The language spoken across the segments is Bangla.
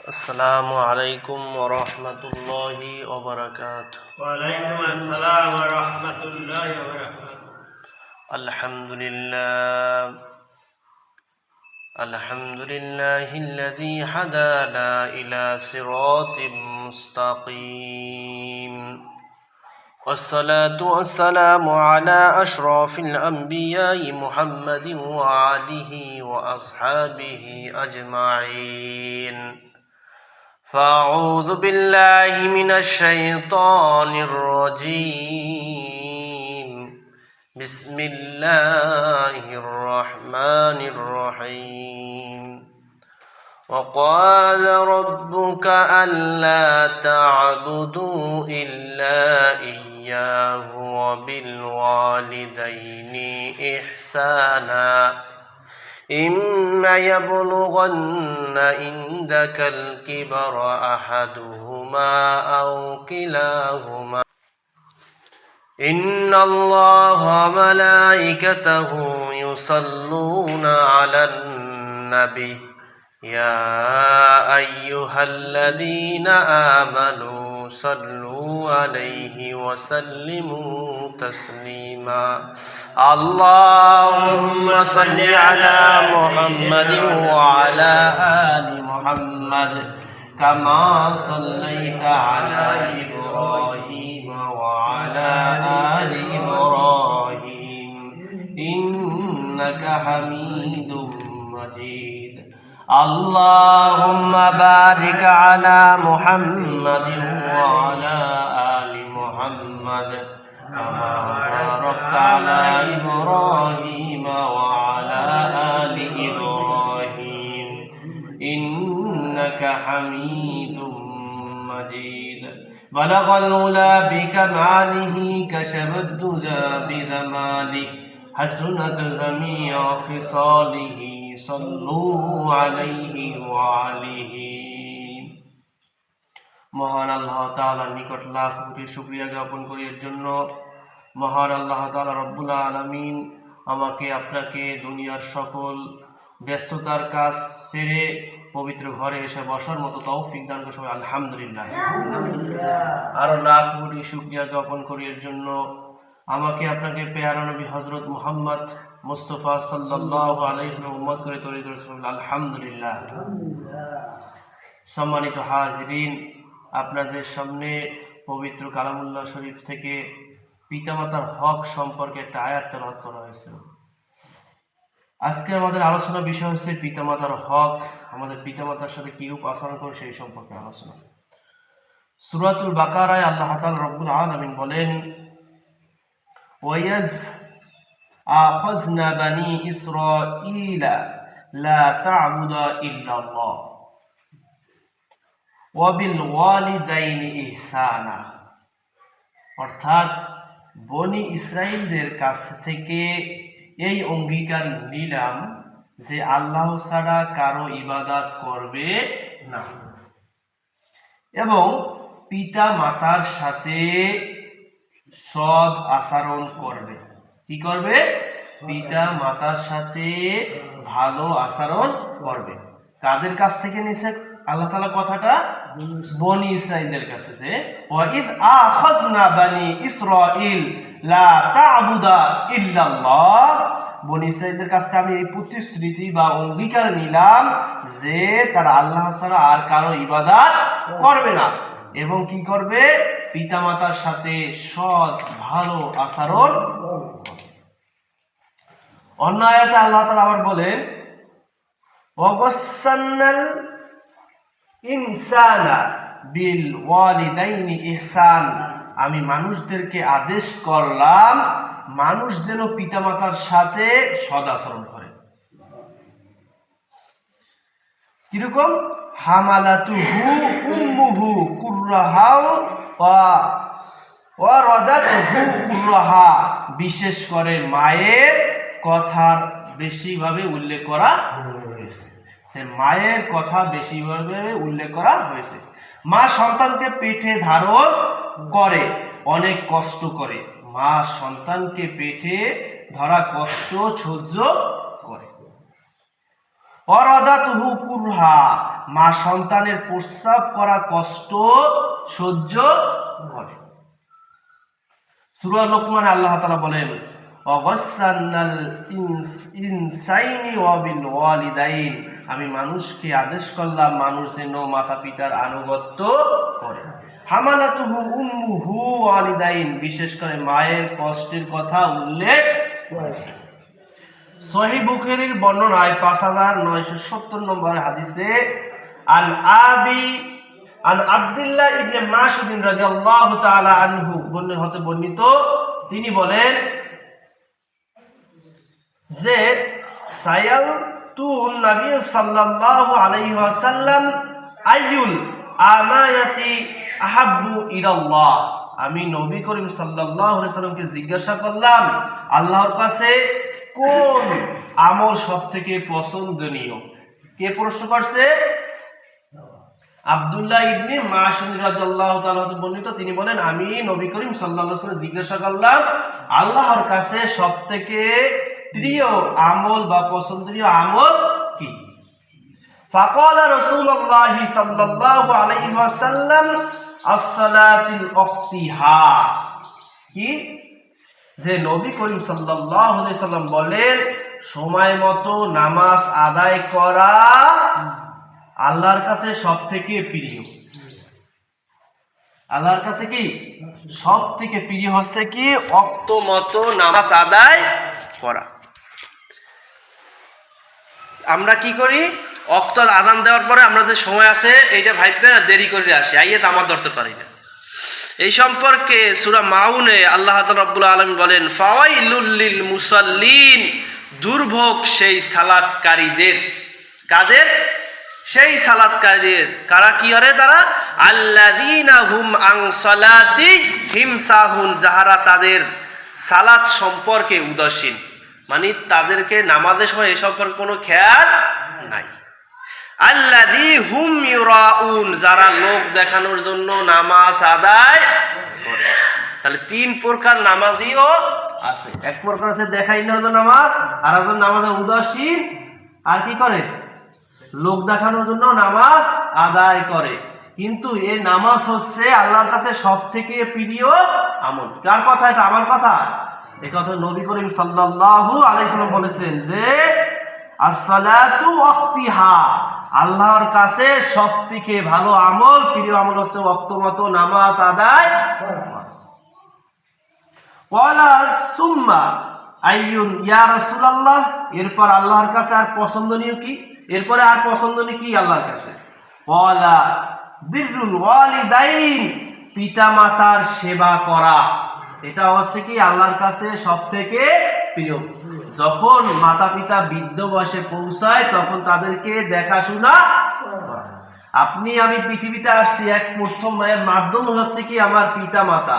السلام عليكم ورحمة الله وبركاته. وعليكم السلام ورحمة الله وبركاته. الحمد لله الذي هدانا إلى صراط مستقيم، والصلاة والسلام على أشرف الأنبياء محمد وآله وأصحابه أجمعين. فأعوذ بالله من الشيطان الرجيم. بسم الله الرحمن الرحيم. وقال ربك ألا تعبدوا إلا إياه وبالوالدين إحسانا إما يبلغن عندك الكبر أحدهما أو كلاهما إن الله وملائكته يصلون على النبي يا أيها الذين آمنوا صلوا عليه وسلموا تسليما. اللهم صل على محمد وعلى آل محمد كما صليت على إبراهيم وعلى آل إبراهيم إنك حميد مجيد. اللهم بارك على محمد وعلى آل محمد كما باركت على إبراهيم وعلى آل إبراهيم إنك حميد مجيد. بلغ العلا بكماله كشف الدجى بذماله حسنت جميع خصاله صلوا عليه وعليه. মহান আল্লাহ তাআলার নিকট লাখ কোটি শুকরিয়া জ্ঞাপন করি এর জন্য মহান আল্লাহ তাআলা রব্বুল আলামিন আমাকে আপনাকে দুনিয়ার সকল ব্যস্ততার কাজ ছেড়ে পবিত্র ঘরে এসে বসার মতো তৌফিক দান করে সবাই আলহামদুলিল্লাহ। আরো লাখ কোটি শুকরিয়া জ্ঞাপন করি এর জন্য আমাকে আপনাকে পেয়ারা নবী হযরত মুহাম্মদ মুস্তাফা সাল্লাল্লাহু আলাইহি ওয়াসাল্লাম উম্মত করে তৈরি করেছেন আলহামদুলিল্লাহ। সম্মানিত হাজিরিন, আপনাদের সামনে পবিত্র কালামুল্লাহ শরীফ থেকে পিতামাতার হক সম্পর্কে একটা আয়াত তেলাওয়াত করা হয়েছে। আজকে আমাদের আলোচনা বিষয় হচ্ছে পিতামাতার হক, আমাদের পিতামাতার সাথে কিরূপ আচরণ করে সেই সম্পর্কে আলোচনা। সূরাতুল বাকারায় আল্লাহ তাআলা রব্বুল আলামিন বলেন, ওয়াইজ আখাযনা বানি ইসরাঈলা লা তা'বুদু ইল্লাল্লাহ ওয়া বিল ওয়ালিদাইনি ইহসানা। অর্থাৎ বনি ইসরাইলদের কাছ থেকে এই অঙ্গীকার নিলাম যে আল্লাহ ছাড়া কারো ইবাদত করবে না এবং পিতা মাতার সাথে সৎ আচরণ করবে। কি করবে? পিতা মাতার সাথে ভালো আচরণ করবে। কাদের কাছ থেকে নিছে আল্লাহ তাআলা কথাটা? বনি ইসরাইলদের কাছে, যে ওয়াইদ আখাযনা বানি ইসরাঈল লা তা'বুদা ইল্লাল্লাহ। বনি ইসরাইলদের কাছে আমি এই প্রতিশ্রুতি বা অঙ্গীকার নিলাম যে তারা আল্লাহ ছাড়া আর কারো ইবাদত করবে না এবং কি করবে? পিতামাতার সাথে সৎ ভালো আচরণ করবে। অন্য আয়াতে আল্লাহ তাআলা আবার বলেন, ওয়াসান্নাল ইনসানা বিল ওয়ালিদাইনি ইহসান। আমি মানুষদেরকে আদেশ করলাম মানুষ যেন পিতামাতার সাথে সৎ আচরণ করে। কিরকম? হামালাতুহু উম্মুহু কুররাহা ওয়া রাদাতুহু কুররাহা। বিশেষ করে মায়ের কথার বেশিভাবে উল্লেখ করা হয়েছে। মায়ের কথা বেশিভাবে উল্লেখ করা হয়েছে। মা সন্তানকে পেটে ধারণ করে, অনেক কষ্ট করে। মা সন্তানকে পেটে ধরা কষ্ট সহ্য করে। অরাদাতুহু কুরহা, মা সন্তানের প্রস্রাব করা কষ্ট সহ্য করে। সূরা লোকমানে আল্লাহ তাআলা বলেন, ওয়াসান্নাল ইনসাইনি ওয়া বিল ওয়ালিদাইন, আমি মানুষকে আদেশ করলাম মানুষ যেন মাতা পিতার আনুগত্য করে। হামালাতুহু উম্মুহু ওয়ালিদাইন, বিশেষ করে মায়ের কষ্টের কথা উল্লেখ করেছে। সহিহ বুখারীর বর্ণনায় 5970 নম্বর হাদিসে আন আব্দুল্লাহ ইবনে মাসউদ রাদিয়াল্লাহু তাআলা আনহু হতে বর্ণিত, তিনি বলেন যে সায়ালতুন নবী সাল্লাল্লাহু আলাইহি ওয়াসাল্লাম আইয়ুল আমায়াতি আহাব্বু ইলাল্লাহ, আমি নবী করিম সাল্লাল্লাহু আলাইহি ওয়াসাল্লামকে জিজ্ঞাসা করলাম আল্লাহর কাছে কোন আমল সবথেকে পছন্দনীয়। কে প্রশ্ন করছে? আব্দুল্লাহ ইবনে মাসউদ রাদিয়াল্লাহু তাআলা বর্ণিত, তিনি বলেন আমি নবী করিম সাল্লাল্লাহু আলাইহি ওয়াসাল্লাম জিজ্ঞাসা করলাম আল্লাহর কাছে সবথেকে প্রিয় আমল বা পছন্দনীয় আমল কি? ফাকালা রাসূলুল্লাহ সাল্লাল্লাহু আলাইহি ওয়াসাল্লাম as-salatil ওয়াক্তিহা, কি যে নবী করিম সাল্লাল্লাহু আলাইহি ওয়াসাল্লাম বলেন সময় মতো নামাজ আদায় করা আল্লাহর কাছে সবথেকে প্রিয়। আল্লাহর কাছে কি সবথেকে প্রিয় হচ্ছে কি ওয়াক্ত মতো নামাজ আদায় করা। আমরা কি করি? ওয়াক্ত আযান দেওয়ার পরে আমরা যে সময় আছে এইটা ভাববে না, দেরি করে আসি, আইয়ে নামাজ ধরতে পারি না। এই সম্পর্কে সূরা মাউনে আল্লাহ তাআলা রাব্বুল আলামিন বলেন, ফাওয়াইলুল লিল মুসাল্লিন, দুর্ভোগ সেই সালাতকারীদের। কাদের? সেই সালাতকারীদের। কারা কি করে? তারা আল্লাযীনা হুম আন সালাতিহিম সাহুন, যাহারা তাদের সালাত সম্পর্কে উদাসীন, মানে তাদেরকে নামাজের সময় এই সম্পর্কে কোনো খেয়াল নাই। আল্লাযী হুম ইউরাউন, যারা লোক দেখানোর জন্য নামাজ আদায় করে। তাহলে তিন প্রকার নামাজিও আছে। এক প্রকার আছে দেখাইনোর জন্য নামাজ, আর একজন নামাজে উদাসীন, আর কি করে? লোক দেখানোর জন্য নামাজ আদায় করে। কিন্তু এই নামাজ হচ্ছে আল্লাহর কাছে সবথেকে প্রিয় আমল। কার কথা এটা? আমার কথা। এই কথা নবী করিম সাল্লাল্লাহু আলাইহি ওয়াসাল্লাম বলেছেন যে as-salatu ওয়াক্তিহা, আল্লাহর কাছে সবথেকে ভালো আমল, প্রিয় আমল হচ্ছে ওয়াক্ত মতো নামাজ আদায় করা। ওয়ালা সুম্মা আইয়ুন ইয়া রাসূলুল্লাহ, এরপর আল্লাহর কাছে আর পছন্দনীয় কি? এরপরে আর পছন্দনীয় কি আল্লাহর কাছে? ওয়ালা বিররুল ওয়ালিদাইন, পিতামাতার সেবা করা। এটা হচ্ছে কি আল্লাহর কাছে সবথেকে প্রিয়। যখন মাতা পিতা বৃদ্ধ বয়সে পৌঁছায় তখন তাদেরকে দেখাশোনা করা। আপনি আমি পৃথিবীতে আসছি, এক প্রথম মাধ্যম হচ্ছে কি আমার পিতা মাতা।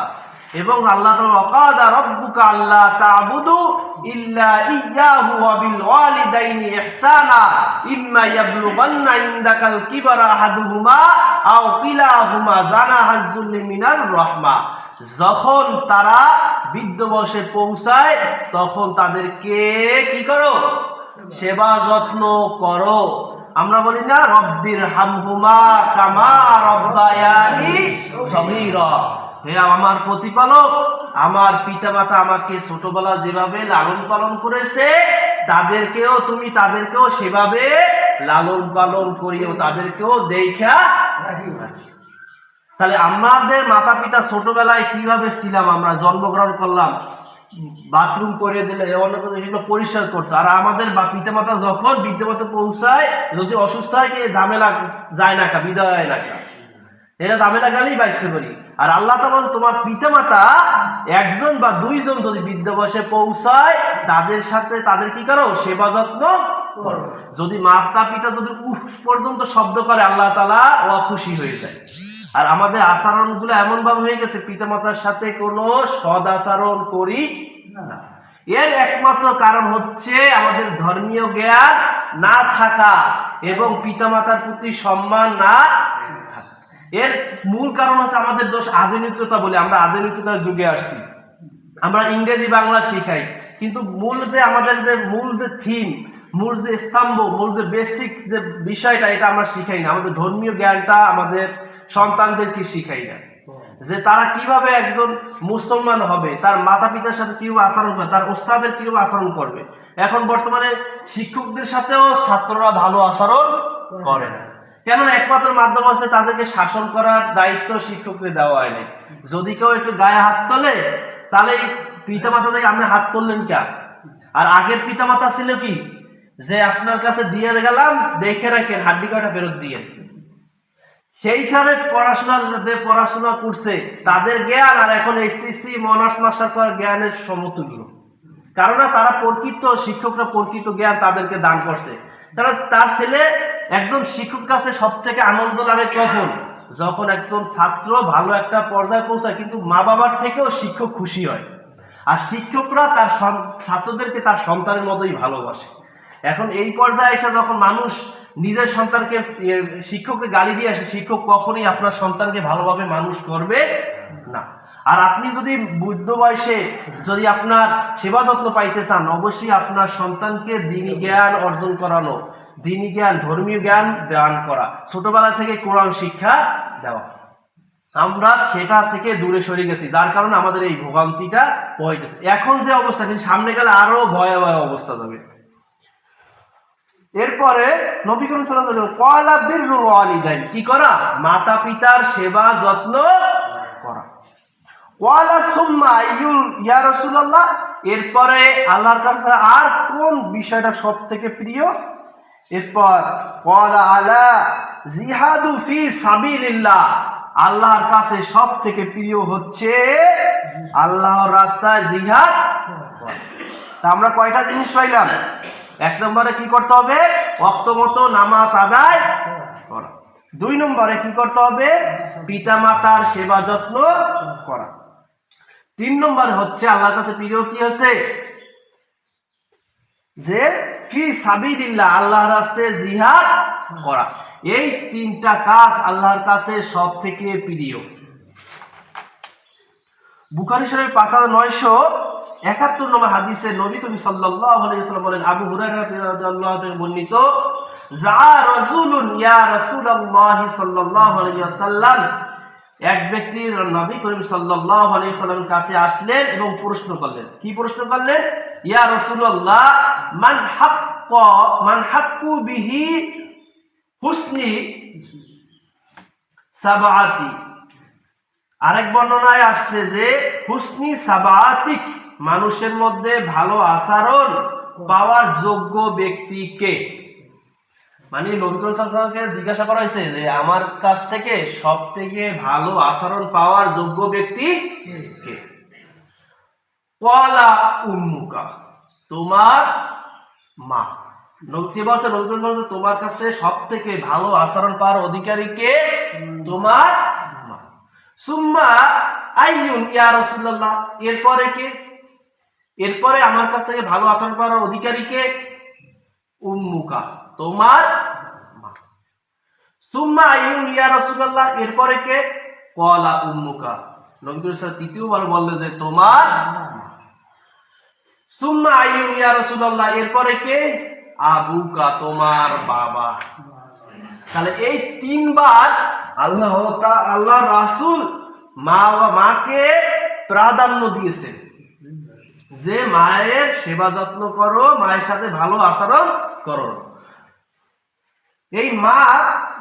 এবং আল্লাহ তাআলা ওয়াকাদা রাব্বুকা আল্লা তা'বুদু ইল্লা ইয়্যাহু ওয়া বিল ওয়ালিদাইনি ইহসানা ইম্মা ইয়াবলুগান্না ইনদাকাল কিবারা আহাদুহুমা আও কিলাহুমা জানাহাজ যুল্লি মিনার রাহমা, যখন তারা বৃদ্ধ বয়সে পৌঁছায় তখন তাদেরকে কি করো? সেবা যত্ন করো। আমরা বলি না রব্বির হামহুমা কামা রব্বায়ানি সগীরা, হে আমার প্রতিপালক, আমার পিতামাতা আমাকে ছোটবেলা যেভাবে লালন পালন করেছে তাদেরকেও সেভাবে লালন পালন করিও, তাদেরকেও দেখা রাখিও। তাহলে আমাদের মাতা পিতা ছোটবেলায় কিভাবে ছিলাম? আমরা জন্মগ্রহণ করলাম, বাথরুম করে দিলে সেগুলো পরিষ্কার করতো। আর আমাদের পিতা মাতা যখন বৃদ্ধমাতা পৌঁছায়, যদি অসুস্থ হয় কি ঝামেলা যায় না, বিদায় হয় না, এটা ঝামেলা গালেই বাঁচতে পারি। আর আল্লাহ তাআলা বলেন তোমার পিতামাতা একজন বা দুইজন যদি বৃদ্ধ বয়সে পৌঁছায় তাদের সাথে তাদের কি করো? সেবা যত্ন করো। যদি মাতা পিতা যদি উফ পর্যন্ত শব্দ করে আল্লাহ তাআলা অখুশি হয়ে যায়। আর আমাদের আচরণগুলো এমন ভাবে হয়ে গেছে পিতামাতার সাথে কোনো সদ আচরণ করি না। এর একমাত্র কারণ হচ্ছে আমাদের ধর্মীয় জ্ঞান না থাকা এবং পিতামাতার প্রতি সম্মান না থাকা। এর মূল কারণ হচ্ছে আমাদের দোষ আধুনিকতা বলে, আমরা আধুনিকতার যুগে আসছি, আমরা ইংরেজি বাংলা শিখাই, কিন্তু আমাদের যে মূল যে থিম মূল যে স্তম্ভ, মূল যে বেসিক যে বিষয়টা, এটা আমরা শিখাই না। আমাদের ধর্মীয় জ্ঞানটা আমাদের সন্তানদেরকে শিখাই না, যে তারা কিভাবে একজন মুসলমান হবে, তার মাতা পিতার সাথে কিভাবে আচরণ করবে, তার ওস্তাদের কিভাবে আচরণ করবে। এখন বর্তমানে শিক্ষকদের সাথেও ছাত্ররা ভালো আচরণ করে না, কেননা একমাত্র মাধ্যম আছে তাদেরকে শাসন করার দায়িত্ব শিক্ষককে দেওয়া হয়নি। যদি কেউ একটু গায়ে হাত তোলে, তাহলে পিতা মাতা থেকে আপনি হাত তুললেন কে? আর আগের পিতা মাতা ছিল কি, যে আপনার কাছে দিয়ে গেলাম, দেখে রাখেন, হাড্ডি কয়টা ফেরত দিয়ে। সেইখানে পড়াশোনা করছে তাদের জ্ঞান আর এখন এসএসসি অনার্স মাস্টার করার জ্ঞানের সমতুল্য। কারণ তারা প্রকৃত শিক্ষকরা প্রকৃত জ্ঞান তাদেরকে দান করছে। কারণ তার ছেলে একজন শিক্ষক কাছে সব থেকে আনন্দ লাগে কখন, যখন একজন ছাত্র ভালো একটা পর্যায়ে পৌঁছায়, কিন্তু মা বাবার থেকেও শিক্ষক খুশি হয়। আর শিক্ষকরা তার ছাত্রদেরকে তার সন্তানের মতোই ভালোবাসে। এখন এই পর্যায়ে এসে যখন মানুষ নিজের সন্তানকে শিক্ষককে গালি দিয়ে আসে, শিক্ষক কখনোই আপনার সন্তানকে ভালোভাবে মানুষ করবে না। আর আপনি যদি বৃদ্ধ বয়সে যদি আপনার সেবা যত্ন পাইতে চান, অবশ্যই আপনার সন্তানকে দ্বীনি জ্ঞান অর্জন করানো, দ্বীনি জ্ঞান, ধর্মীয় জ্ঞান দান করা, ছোটবেলা থেকে কোরআন শিক্ষা দেওয়া। আমরা সেটা থেকে দূরে সরে গেছি, যার কারণে আমাদের এই ভোগান্তিটা হয়ে গেছে। এখন যে অবস্থা, সামনে গেলে আরো ভয়াবহ অবস্থা যাবে। এরপরে নবী করিম সাল্লাল্লাহু আলাইহি ওয়াসাল্লাম ক্বালা বিররুল ওয়ালিদাইন, কি করা? মাতা পিতার সেবা যত্ন করা। ক্বালা সুম্মা আইয়ুল ইয়া রাসূলুল্লাহ, এরপরে আল্লাহর কাছে আর কোন বিষয়টা সবথেকে প্রিয়? এরপর ক্বালা আলা জিহাদু ফি সাবিলিল্লাহ, আল্লাহর কাছে সবথেকে প্রিয় হচ্ছে আল্লাহর রাস্তায় জিহাদ করা। তা আমরা কয়টা জিনিস পাইলাম? এক নম্বরে কি করতে হবে? ওয়াক্ত মতো নামাজ আদায় করা। 2 নম্বরে কি করতে হবে? পিতা মাতার সেবা যত্ন করা। 3 নম্বরে হচ্ছে আল্লাহর কাছে প্রিয় কি হচ্ছে? যে ফি সাবিলিল্লাহ, আল্লাহর রাস্তায় জিহাদ করা। এই 3টা কাজ আল্লাহর কাছে সব থেকে প্রিয়। বুখারী শরীফ 5971 নম্বর হাদিসে নবী করিম সাল্লাল্লাহু আলাইহি ওয়াসাল্লাম বলেন, আবু হুরায়রা রাদিয়াল্লাহু থেকে বর্ণিত, যা রাসূলুন ইয়া রাসূলুল্লাহ সাল্লাল্লাহু আলাইহি ওয়াসাল্লাম, এক ব্যক্তি নবী করিম সাল্লাল্লাহু আলাইহি ওয়াসাল্লামের কাছে আসলেন এবং প্রশ্ন করলেন। কি প্রশ্ন করলেন? ইয়া রাসূলুল্লাহ, মান হাক্কু বিহি হুসনি সাবাআতি। আরেক বর্ণনায় আসছে যে হুসনি সাবাআতিক, মানুষের মধ্যে ভালো আচরণ পাওয়ার যোগ্য ব্যক্তিকে। মানে নবী করিম সাল্লাল্লাহু আলাইহি ওয়াসাল্লামকে জিজ্ঞাসা করা হয়েছে যে আমার কাছ থেকে সব থেকে ভালো আচরণ পাওয়ার যোগ্য ব্যক্তি কে? ক্বালা উম্মুকা, তোমার মা। নবী বলছে, নবী করিম বলছে তোমার কাছে সব থেকে ভালো আচরণ পাওয়ার অধিকারী কে? তোমার মা। সুম্মা আইয়ুন ইয়া রাসূলুল্লাহ, এরপরে কে? এরপরে আমার কাছ থেকে ভালো আচরণ পাওয়ার অধিকারী কে? উম্মুকা, তোমার মা। সুম্মা আইয়ুন ইয়া রাসূলুল্লাহ, এরপরে কে? ক্বালা উম্মুকা, নবী করিম তৃতীয়বার বললেন যে তোমার মা। সুম্মা আইয়ুন ইয়া রাসূলুল্লাহ, এরপরে কে? আবুকা, তোমার বাবা। তাহলে এই 3বার আল্লাহ রাসূল মাকে প্রাধান্য দিয়েছেন, যে মায়ের সেবা যত্ন করো, মায়ের সাথে ভালো আচরণ করো। এই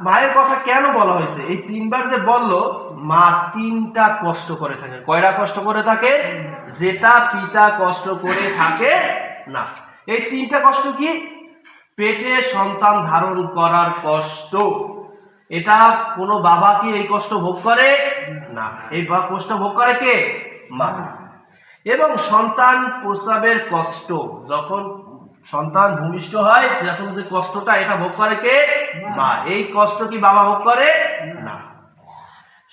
মায়ের কথা কেন বলা হয়েছে? এই 3বার যে বললো, মা 3টা কষ্ট করে থাকে। কয়টা কষ্ট করে থাকে? যেটা পিতা কষ্ট করে থাকে না। এই 3টা কষ্ট কি? পেটে সন্তান ধারণ করার কষ্ট, এটা কোনো বাবা কি এই কষ্ট ভোগ করে না। এই কষ্ট ভোগ করে কে? মা। এবং সন্তান প্রসবের কষ্ট, যখন সন্তান ভূমিষ্ঠ হয়, যখন যে কষ্টটা, এটা ভোগ করে কে? মা। এই কষ্ট কি বাবা ভোগ করে না।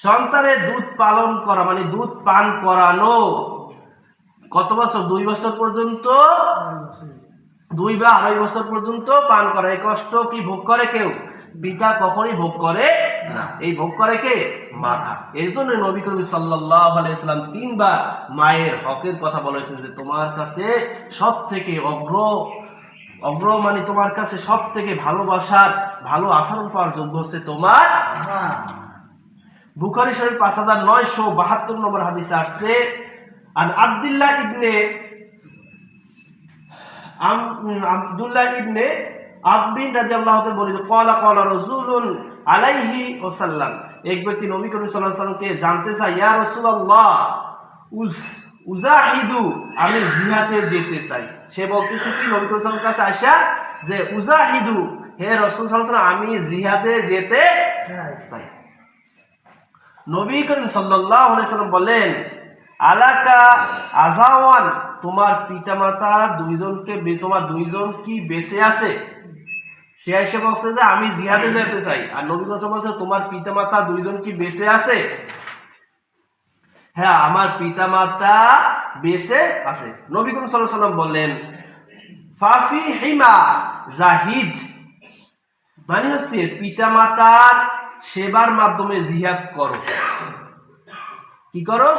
সন্তানের দুধ পালন করা, মানে দুধ পান করানো, কত বছর? 2 বছর পর্যন্ত, 2 বা 2.5 বছর পর্যন্ত পান করা। এই কষ্ট কি ভোগ করে কেউ? পিতা কখনই ভোগ করে না। এই ভোগ করে কে? মাতা। এর জন্য নবী করিম সাল্লাল্লাহু আলাইহি ওয়াসাল্লাম 3বার মায়ের হকের কথা বলেছেন, যে তোমার কাছে সব থেকে মানে তোমার কাছে সব থেকে ভালোবাসার ভালো আচরণ পাওয়ার যোগ্য হচ্ছে তোমার। বুখারী শরীফ 5972 নম্বর হাদিসে আসছে, আন আব্দুল্লাহ ইবনে আব্বিন রাদিয়াল্লাহু তাআলা বলেন, ক্বালা রাসূলুন আলাইহি ওয়াসাল্লাম, এক ব্যক্তি নবী করিম সাল্লাল্লাহু আলাইহি ওয়াসাল্লামকে জানতে চায়, ইয়া রাসূলুল্লাহ উজাহিদু, আমি জিহাদে যেতে চাই। সে বলতেছে কি নবী করিম সাল্লাল্লাহু আলাইহি ওয়াসাল্লামের কাছে আয়েশা যে উজাহিদু, হে রাসূল সাল্লাল্লাহু আলাইহি ওয়াসাল্লাম, আমি জিহাদে যেতে চাই। নবী করিম সাল্লাল্লাহু আলাইহি ওয়াসাল্লাম বলেন, আলাকা আযাওয়ান, তোমার পিতামাতা দুইজনকে, তোমার দুইজন কি বেঁচে আছে? সে এসে বলতে যে আমি জিহাদে যেতে চাই। আর নবী করিম বলছে, তোমার পিতামাতা দুইজন কি বেঁচে আছে? হ্যাঁ, আমার পিতামাতা বেঁচে আছে। নবী করিম সাল্লাল্লাহু আলাইহি ওয়াসাল্লাম বললেন, ফাফি হিমা জাহিদ, মানে হচ্ছে পিতামাতার সেবার মাধ্যমে জিহাদ করো। কি করো?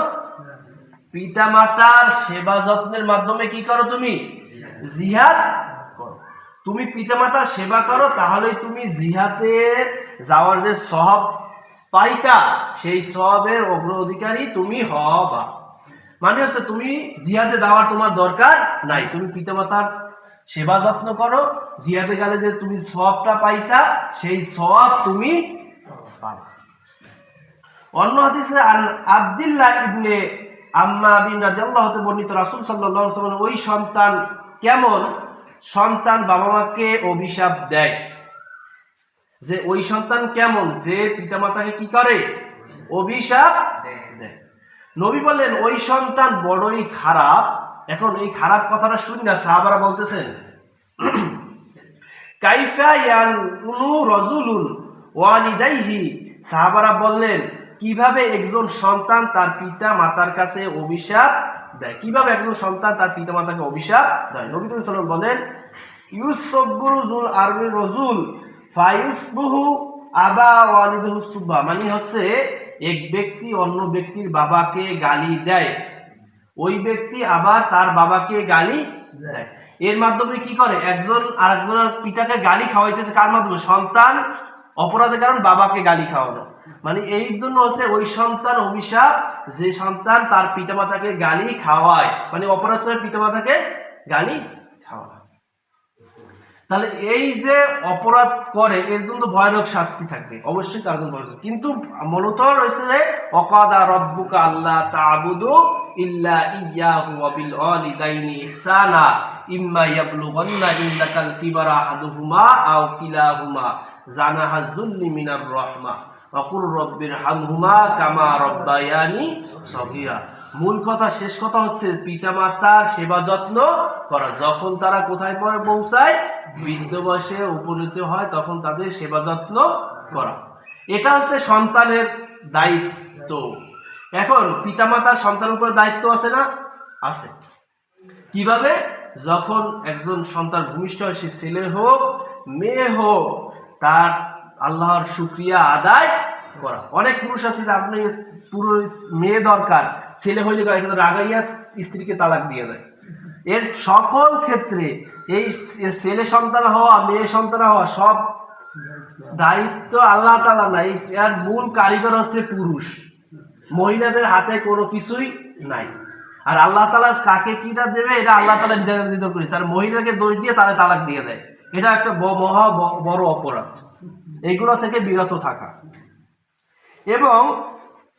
পিতামাতার সেবা যত্নের মাধ্যমে কি করো? তুমি জিহাদ করো। তুমি পিতামাতার সেবা করো, তাহলেই তুমি জিহাদে যাওয়ার যে সওয়াব পাইতা, সেই সওয়াবের অগ্রাধিকারী তুমি হবা। মানে হচ্ছে তুমি জিহাদে যাওয়ার তোমার দরকার নাই, তুমি পিতামাতার সেবা যত্ন করো, জিহাদে গেলে যে তুমি সওয়াবটা পাইতা, সেই সওয়াব তুমি পাবা। অন্য হাদিসে আন আব্দুল্লাহ ইবনে আম্মা বিন রাদিয়াল্লাহু তাআলা বর্ণিত, রাসূল সাল্লাল্লাহু আলাইহি ওয়াসাল্লাম, ওই সন্তান কেমন? সন্তান বাবা মাকে অভিশাপ দেয়। যে ওই সন্তান কেমন? যে পিতামাতাকে কি করে? অভিশাপ দেয়। নবী বললেন, ওই সন্তান বড়ই খারাপ। এখন এই খারাপ কথাটা শুনি না, সাহাবারা বলতেছেন, কাইফা ইয়ালুনু রাজুলুন ওয়ালিদাইহি, সাহাবারা বললেন, কিভাবে একজন সন্তান তার পিতা মাতার কাছে অভিশাপ দেয়? কিভাবে একজন সন্তান তার পিতা মাতাকে অভিশাপ দেয়? নবী করিম সাল্লাল্লাহু আলাইহি ওয়াসাল্লাম বলেন, ইউসব্বুরুল আরবি রাজুল ফায়ুসবুহু আবা ওয়ালিদুহু সুববা, মানে হচ্ছে এক ব্যক্তি অন্য ব্যক্তির বাবাকে গালি দেয়, ওই ব্যক্তি আবার তার বাবাকে গালি দেয়। এর মাধ্যমে কি করে? একজন আরেকজনের পিতাকে গালি খাওয়াইতেছে। কার মাধ্যমে? সন্তান অপরাধের কারণ বাবাকে গালি খাওয়ানো। মানে এই জন্য হচ্ছে ওই সন্তান অভিশাপ, যে সন্তান তার পিতামাতাকে গালি খাওয়ায়, মানে অপরাধ করে পিতামাতাকে গালি খাওয়ায়। তাহলে এই যে অপরাধ করে, এর জন্য ভয়ানক শাস্তি থাকবে, অবশ্যই তার জন্য ভয়ানক। কিন্তু মূলত রয়েছে যে ওয়াকাদা রাব্বুকা আল্লা তা'বুদু ইল্লা ইয়্যাহু ওয়া বিল ওয়ালিদাইনি ইহসানা ইম্মা ইয়াবলুগান্না ইনদাকাল কিবারা আহাদুহুমা আও কিলাহুমা জানাহা যুল্লি মিনার রাহমা ওয়া কুর রাব্বিরহামহুমা কামা রাব্বায়ানি সগীরা। মূল কথা, শেষ কথা হচ্ছে পিতামাতার সেবা যত্ন করা। যখন তারা কোথায় পরে পৌঁছায়, বৃদ্ধ বয়সে উপনীত হয়, তখন তাদের সেবা যত্ন করা, এটা হচ্ছে সন্তানের দায়িত্ব। এখন পিতামাতার সন্তানের উপর দায়িত্ব আছে না? আছে। কিভাবে? যখন একজন সন্তান ভূমিষ্ঠ হয়, সে ছেলে হোক মেয়ে হোক, তার আল্লাহর শুকরিয়া আদায় করা। অনেক পুরুষ আছে যে আপনি পুরো মেয়ে দরকার, ছেলে হইলে রাগাইয়া স্ত্রীকে তালাক দিয়ে দেয়। এর সকল ক্ষেত্রে এই ছেলে সন্তান হওয়া মেয়ে সন্তান হওয়া সব দায়িত্ব আল্লাহ তাআলা না, এর মূল কারিগর হচ্ছে পুরুষ। মহিলাদের হাতে কোনো কিছুই নাই। আর আল্লাহ তাআলা কাকে কিটা দেবে, এটা আল্লাহ তাআলা নির্ধারিত করে। তার মহিলাকে দোষ দিয়ে তারা তালাক দিয়ে দেয়, এটা একটা মহা বড় অপরাধ। এইগুলো থেকে বিরত থাকা এবং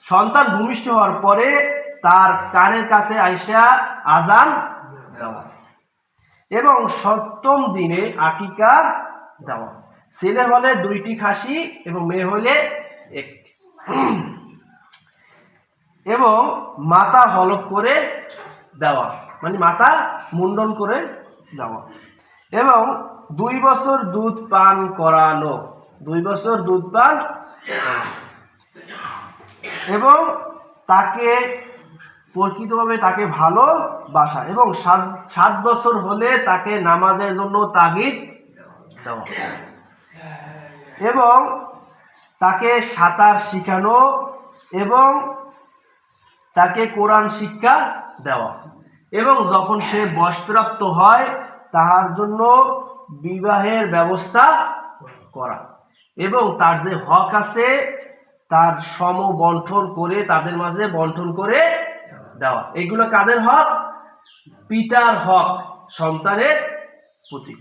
সন্তান ভূমিষ্ঠ হওয়ার পরে তার কানের কাছে আইসা আজান দেওয়া এবং ৭ম দিনে আকিকা দেওয়া। ছেলে হলে 2টি খাসি এবং মেয়ে হলে 1টি, এবং মাথা হলক করে দেওয়া, মানে মাথা মুন্ডন করে দেওয়া, এবং 2 বছর দুধ পান করানো, 2 বছর দুধ পান এবং তাকে প্রকৃতভাবে তাকে ভালোবাসা, এবং 7 বছর হলে তাকে নামাজের জন্য তাগিদ দেওয়া, এবং তাকে সাঁতার শিখানো এবং তাকে কোরআন শিক্ষা দেওয়া, এবং যখন সে বয়সপ্রাপ্ত হয় তাহার জন্য বিবাহের ব্যবস্থা করা এবং তার যে হক আছে তার সম বন্টন করে তাদের মাঝে বন্টন করে দেওয়া। এগুলো কাদের হক? পিতার হক সন্তানের প্রতি।